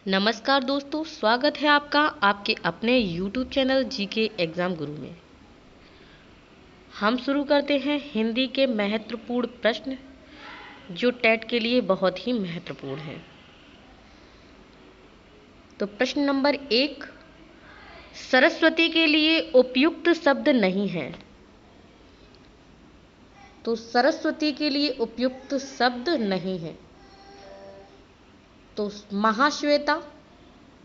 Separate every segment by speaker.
Speaker 1: नमस्कार दोस्तों, स्वागत है आपका आपके अपने YouTube चैनल जीके एग्ज़ाम गुरु में। हम शुरू करते हैं हिंदी के महत्वपूर्ण प्रश्न जो टेट के लिए बहुत ही महत्वपूर्ण हैं। तो प्रश्न नंबर 1, सरस्वती के लिए उपयुक्त शब्द नहीं है। तो सरस्वती के लिए उपयुक्त शब्द नहीं है। तो महाश्वेता,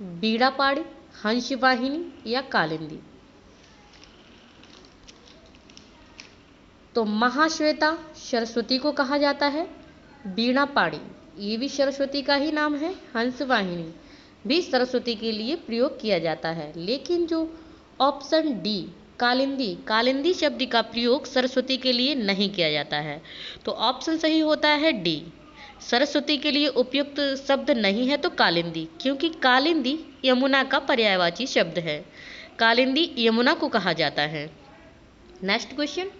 Speaker 1: बीड़ापाड़ी, हंसवाहिनी या कालिंदी। तो महाश्वेता सरस्वती को कहा जाता है, बीड़ापाड़ी ये भी सरस्वती का ही नाम है, हंसवाहिनी भी सरस्वती के लिए प्रयोग किया जाता है। लेकिन जो ऑप्शन डी कालिंदी, कालिंदी शब्द का प्रयोग सरस्वती के लिए नहीं किया जाता है। तो ऑप्शन सही होता है डी, सरस्वती के लिए उपयुक्त शब्द नहीं है तो कालिंदी, क्योंकि कालिंदी यमुना का पर्यायवाची शब्द है। कालिंदी यमुना को कहा जाता है। नेक्स्ट क्वेश्चन,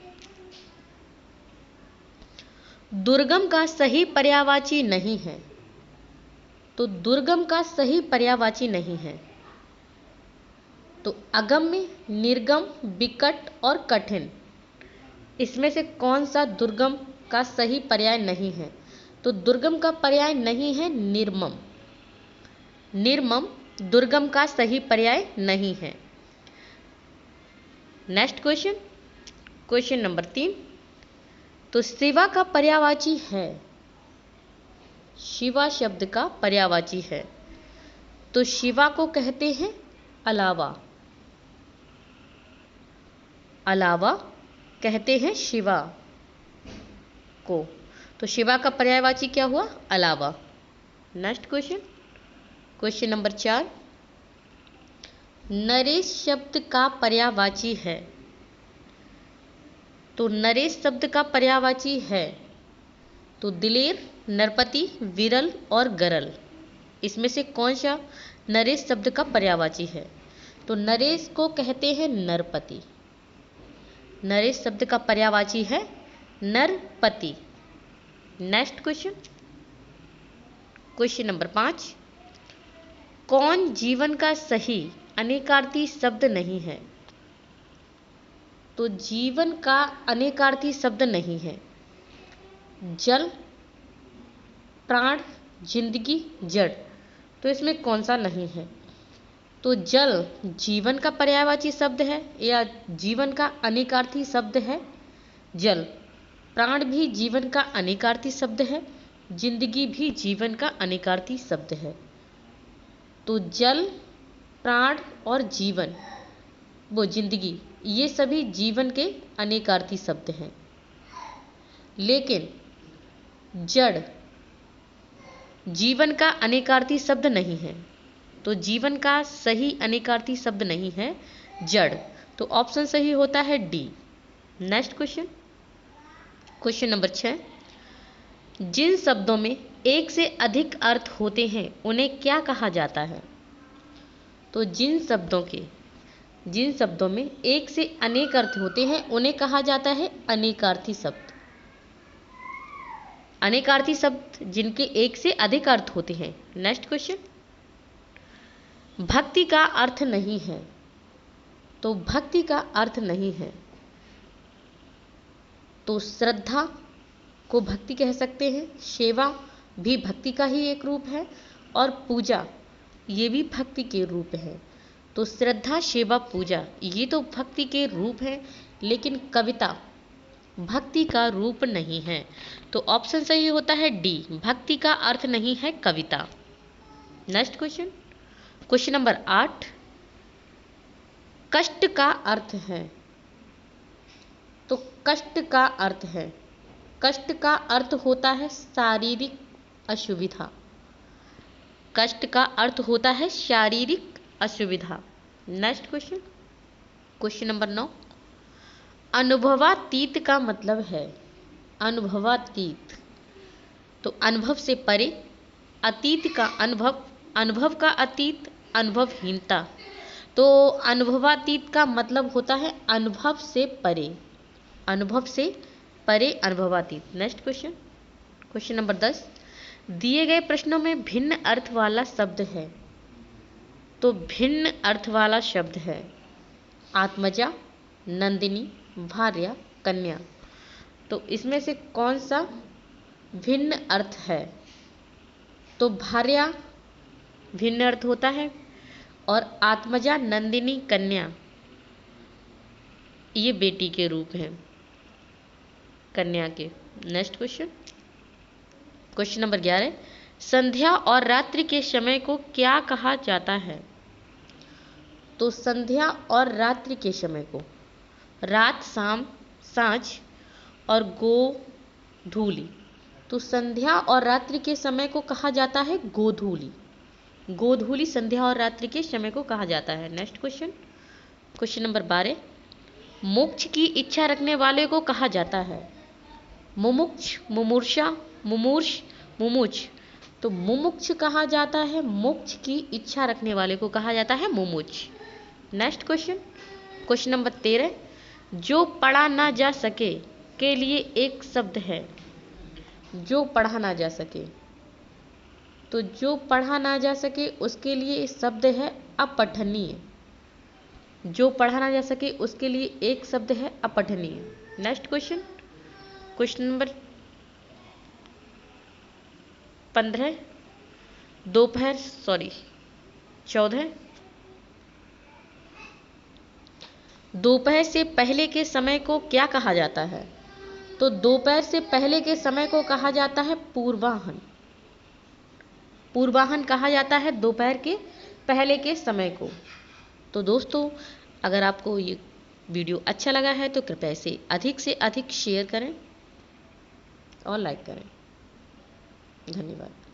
Speaker 1: दुर्गम का सही पर्यायवाची नहीं है। तो दुर्गम का सही पर्यायवाची नहीं है। तो अगम्य, निर्गम, विकट और कठिन, इसमें से कौन सा दुर्गम का सही पर्याय नहीं है? तो दुर्गम का पर्याय नहीं है निर्मम। निर्मम दुर्गम का सही पर्याय नहीं है। नेक्स्ट क्वेश्चन, क्वेश्चन नंबर 3, तो शिवा का पर्यायवाची है। शिवा शब्द का पर्यायवाची है। तो शिवा को कहते हैं अलावा। अलावा कहते हैं शिवा को। तो शिवा का पर्यायवाची क्या हुआ? अलावा। Next question, question number 4, Naresh शब्द का पर्यायवाची है। तो नरेश शब्द का पर्यायवाची है तो दिलेर, नरपति, विरल और गरल, इसमें से कौन सा नरेश शब्द का पर्यायवाची है? तो नरेश को कहते हैं नरपति। नरेश शब्द का पर्यायवाची है नरपति। नेक्स्ट क्वेश्चन, क्वेश्चन नंबर 5, कौन जीवन का सही अनेकार्थी शब्द नहीं है? तो जीवन का अनेकार्थी शब्द नहीं है। जल, प्राण, जिंदगी, जड़, तो इसमें कौन सा नहीं है? तो जल जीवन का पर्यायवाची शब्द है या जीवन का अनेकार्थी शब्द है जल। प्राण भी जीवन का अनेकार्थी शब्द है, जिंदगी भी जीवन का अनेकार्थी शब्द है। तो जल, प्राण और जीवन, वो जिंदगी, ये सभी जीवन के अनेकार्थी शब्द हैं। लेकिन जड़ जीवन का अनेकार्थी शब्द नहीं है। तो जीवन का सही अनेकार्थी शब्द नहीं है जड़। तो ऑप्शन सही होता है D. Next question, question number 6, जिन शब्दों में एक से अधिक अर्थ होते हैं उन्हें क्या कहा जाता है? तो जिन शब्दों में एक से अनेक अर्थ होते हैं उन्हें कहा जाता है अनेकार्थी शब्द। अनेकार्थी शब्द जिनके एक से अधिक अर्थ होते हैं। नेक्स्ट क्वेश्चन, भक्ति का अर्थ नहीं है। तो भक्ति का अर्थ नहीं है तो श्रद्धा को भक्ति कह सकते हैं, सेवा भी भक्ति का ही एक रूप है और पूजा ये भी भक्ति के रूप है। तो श्रद्धा, सेवा, पूजा ये तो भक्ति के रूप हैं, लेकिन कविता भक्ति का रूप नहीं है। तो ऑप्शन सही होता है डी, भक्ति का अर्थ नहीं है कविता। नेक्स्ट क्वेश्चन, क्वेश्चन नंबर 8, कष्ट का अर्थ है। तो कष्ट का अर्थ है, कष्ट का अर्थ होता है शारीरिक असुविधा। कष्ट का अर्थ होता है शारीरिक असुविधा। नेक्स्ट क्वेश्चन, क्वेश्चन नंबर 9, अनुभवातीत का मतलब है। अनुभवातीत, तो अनुभव से परे, अतीत का अनुभव, अनुभव का अतीत, अनुभवहीनता। तो अनुभवातीत का मतलब होता है अनुभव से परे। अनुभव से परे अनुभवातीत। नेक्स्ट क्वेश्चन, क्वेश्चन नंबर 10, दिए गए प्रश्नों में भिन्न अर्थ वाला शब्द है। तो भिन्न अर्थ वाला शब्द है आत्मजा, नंदिनी, भार्या, कन्या। तो इसमें से कौन सा भिन्न अर्थ है? तो भार्या भिन्न अर्थ होता है और आत्मजा, नंदिनी, कन्या ये बेटी के रूप हैं कन्या के। नेक्स्ट क्वेश्चन, क्वेश्चन नंबर 11, संध्या और रात्रि के समय को क्या कहा जाता है? तो संध्या और रात्रि के समय को रात, शाम, सांझ और गोधूली। तो संध्या और रात्रि के समय को कहा जाता है गोधूली। गोधूली संध्या और रात्रि के समय को कहा जाता है। नेक्स्ट क्वेश्चन, क्वेश्चन नंबर 12, मोक्ष की इच्छा रखने वाले को कहा जाता है मुमुक्ष, मुमूर्षा, मुमूर्ष, मुमुच। तो मुमुक्ष कहा जाता है, मोक्ष की इच्छा रखने वाले को कहा जाता है मुमुच। नेक्स्ट क्वेश्चन, क्वेश्चन नंबर 13, जो पढ़ा ना जा सके के लिए एक शब्द है। जो पढ़ा ना जा सके, तो जो पढ़ा ना जा सके उसके लिए शब्द है अपठनीय। जो पढ़ा ना जा सके उसके लिए एक शब्द है अपठनीय। नेक्स्ट क्वेश्चन, क्वेश्चन नंबर 15, 14, दोपहर से पहले के समय को क्या कहा जाता है? तो दोपहर से पहले के समय को कहा जाता है पूर्वाहन। पूर्वाहन कहा जाता है दोपहर के पहले के समय को। तो दोस्तों, अगर आपको ये वीडियो अच्छा लगा है तो कृपया इसे अधिक से अधिक शेयर करें और लाइक करें। धन्यवाद।